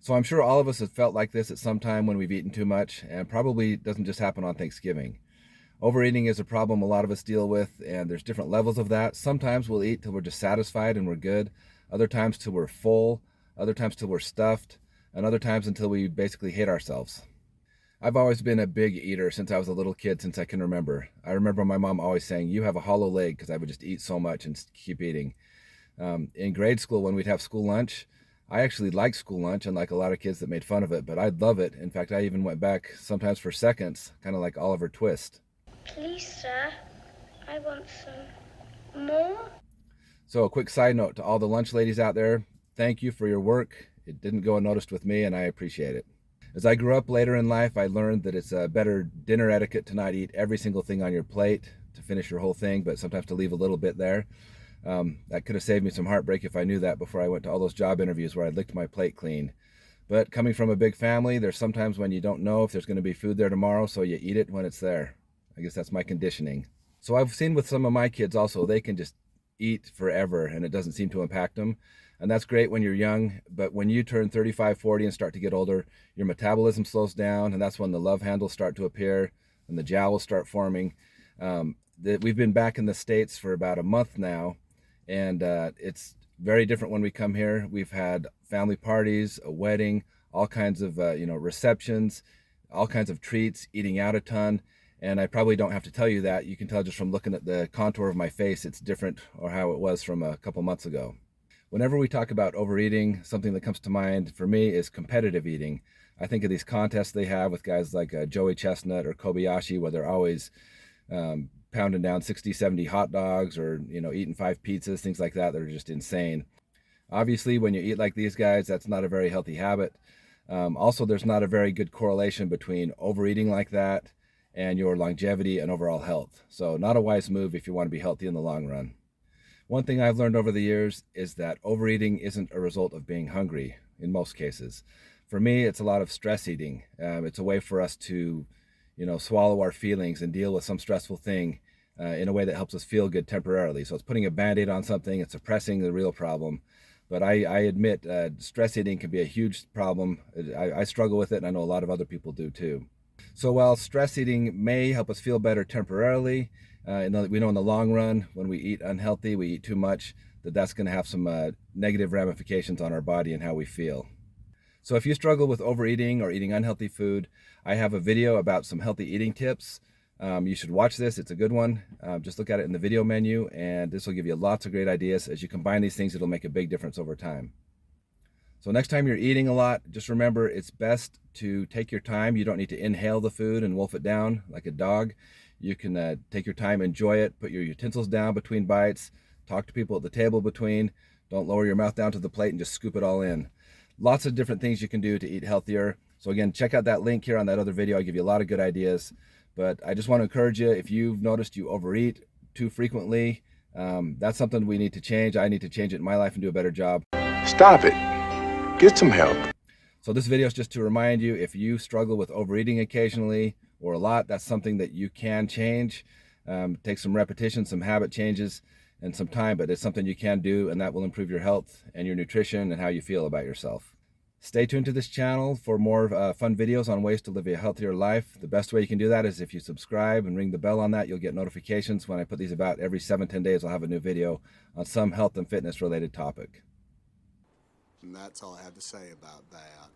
So I'm sure all of us have felt like this at some time when we've eaten too much, and probably doesn't just happen on Thanksgiving. Overeating is a problem a lot of us deal with, and there's different levels of that. Sometimes we'll eat till we're just satisfied and we're good. Other times till we're full. Other times till we're stuffed. And other times until we basically hate ourselves. I've always been a big eater since I was a little kid, since I can remember. I remember my mom always saying, "You have a hollow leg," because I would just eat so much and keep eating. In grade school, when we'd have school lunch, I actually liked school lunch, unlike a lot of kids that made fun of it, but I'd love it. In fact, I even went back sometimes for seconds, kind of like Oliver Twist. Please, sir, I want some more. So a quick side note to all the lunch ladies out there, thank you for your work. It didn't go unnoticed with me, and I appreciate it. As I grew up later in life, I learned that it's a better dinner etiquette to not eat every single thing on your plate, to finish your whole thing, but sometimes to leave a little bit there. That could have saved me some heartbreak if I knew that before I went to all those job interviews where I licked my plate clean. But coming from a big family, there's sometimes when you don't know if there's going to be food there tomorrow, so you eat it when it's there. I guess that's my conditioning. So I've seen with some of my kids also, they can just eat forever and it doesn't seem to impact them. And that's great when you're young, but when you turn 35, 40 and start to get older, your metabolism slows down, and that's when the love handles start to appear and the jowls start forming. We've been back in the States for about a month now, and it's very different when we come here. We've had family parties, a wedding, all kinds of receptions, all kinds of treats, eating out a ton. And I probably don't have to tell you that. You can tell just from looking at the contour of my face, it's different or how it was from a couple months ago. Whenever we talk about overeating, something that comes to mind for me is competitive eating. I think of these contests they have with guys like Joey Chestnut or Kobayashi, where they're always pounding down 60, 70 hot dogs or, eating 5 pizzas, things like that. They're just insane. Obviously, when you eat like these guys, that's not a very healthy habit. Also, there's not a very good correlation between overeating like that and your longevity and overall health. So not a wise move if you want to be healthy in the long run. One thing I've learned over the years is that overeating isn't a result of being hungry in most cases. For me, it's a lot of stress eating. It's a way for us to, swallow our feelings and deal with some stressful thing in a way that helps us feel good temporarily. So it's putting a Band-Aid on something, it's suppressing the real problem. But I admit stress eating can be a huge problem. I struggle with it, and I know a lot of other people do too. So while stress eating may help us feel better temporarily, we know in the long run, when we eat unhealthy, we eat too much, that's going to have some negative ramifications on our body and how we feel. So if you struggle with overeating or eating unhealthy food, I have a video about some healthy eating tips. You should watch this. It's a good one. Just look at it in the video menu, and this will give you lots of great ideas. As you combine these things, it'll make a big difference over time. So next time you're eating a lot, just remember it's best to take your time. You don't need to inhale the food and wolf it down like a dog. You can take your time, enjoy it, put your utensils down between bites, talk to people at the table between. Don't lower your mouth down to the plate and just scoop it all in. Lots of different things you can do to eat healthier. So again, check out that link here on that other video. I'll give you a lot of good ideas. But I just want to encourage you, if you've noticed you overeat too frequently, that's something we need to change. I need to change it in my life and do a better job. Stop it. Get some help. So this video is just to remind you, if you struggle with overeating occasionally or a lot, that's something that you can change. Take some repetition, some habit changes, and some time, but it's something you can do, and that will improve your health and your nutrition and how you feel about yourself. Stay tuned to this channel for more fun videos on ways to live a healthier life. The best way you can do that is if you subscribe and ring the bell on that. You'll get notifications when I put these about every 7-10 days. I'll have a new video on some health and fitness related topic. And that's all I have to say about that.